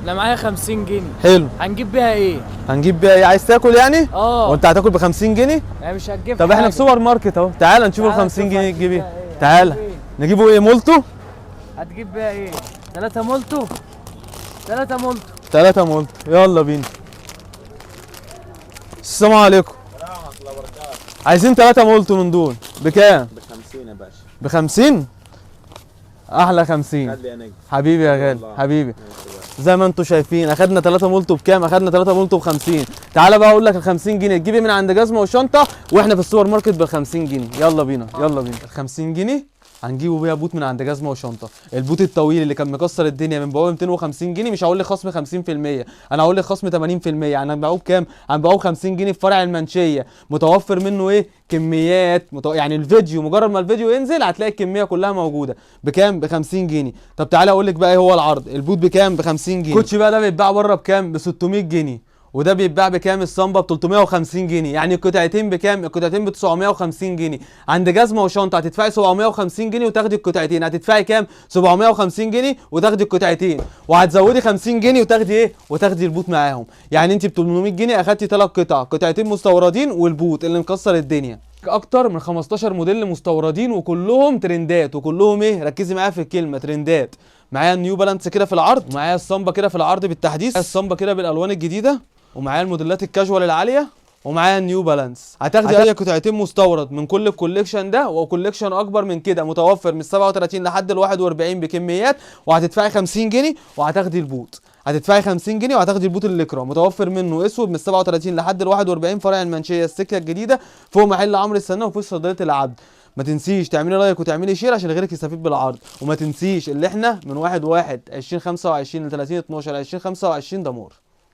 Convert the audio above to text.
انا معايا 50 جنيه. حلو. هنجيب بيها ايه؟ هنجيب بيها ايه؟ عايز تاكل يعني؟ اه. وانت هتاكل ب 50 جنيه؟ يعني مش هتجيب طب احنا حاجة. في سوبر ماركت اهو، تعالى نشوف ال تعالى 50 نشوف جنيه هتجيب تجيب بيها ايه؟ ايه. تعالى. هتجيب ايه؟ نجيبه ايه؟ مولتو؟ هتجيب بيها ايه؟ 3 مولتو. 3 مولتو. 3 مولتو، يلا بينا. السلام عليكم. ورحمة الله وبركاته. عايزين 3 مولتو من دول، بكام؟ ب 50 يا باشا. ب 50؟ احلى 50. خلي يا نجم. حبيبي يا غالي، والله. حبيبي. ماشي يا باشا. زي ما انتم شايفين اخدنا 3 مولتو بكام؟ اخدنا 3 مولتو ب 50. تعالى بقى اقول لك ال 50 جنيه تجيب ايه من عند جزمه وشنطه واحنا في السوبر ماركت ب 50 جنيه. يلا بينا يلا بينا. ال 50 جنيه هنجيبه بيها بوت من عند جزمه وشنطه، البوت الطويل اللي كان مكسر الدنيا من بقوه 250 جنيه. مش هقول لك خصم 50%، انا هقول لك خصم 80%. يعني هنبيعوه بكام؟ هنبيعوه ب 50 جنيه في فرع المنشيه. متوفر منه ايه؟ كميات يعني الفيديو مجرد ما الفيديو ينزل هتلاقي الكميه كلها موجوده. بكام؟ ب 50 جنيه. طب تعالى اقول لك بقى ايه هو العرض. البوت بكام؟ ب 50 جنيه. الكوتشي بقى ده بيتباع بره بكام؟ ب 600 جنيه. وده بيتباع بكام؟ الصنبه ب 350 جنيه. يعني القطعتين بكام؟ القطعتين ب 950 جنيه. عند جزمه وشنطه هتدفعي 750 جنيه وتاخدي القطعتين. هتدفعي كام؟ 750 جنيه وتاخدي القطعتين، وهتزودي 50 جنيه وتاخدي ايه؟ وتاخدي البوت معاهم. يعني انت ب 800 جنيه اخدتي 3 قطع، قطعتين مستوردين والبوت اللي مكسر الدنيا. اكتر من 15 موديل مستوردين وكلهم ترندات، وكلهم ايه؟ ركزي معايا في الكلمه ترندات. معايا النيو بالانس كده في العرض، ومعايا الصنبه كده في العرض بالتحديث، الصنبه كده بالالوان الجديده، ومعايا الموديلات الكاجوال العاليه، ومعايا النيو بالانس. هتاخدي اي قطعتين مستورد من كل الكوليكشن ده وكوليكشن اكبر من كده متوفر من 37 لحد ال 41 بكميات، وهتدفعي 50 جنيه وهتاخدي البوت. هتدفعي 50 جنيه وهتاخدي البوت الليكرا متوفر منه اسود من 37 لحد ال 41 فرع المنشيه السكه الجديده فوق محل عمرو السنه وفي صيدليه العبد. ما تنسيش تعملي لايك وتعملي شير عشان غيرك يستفيد بالعرض. وما تنسيش اللي احنا من 1/1/2025 ل 30/12/2025 ده مور.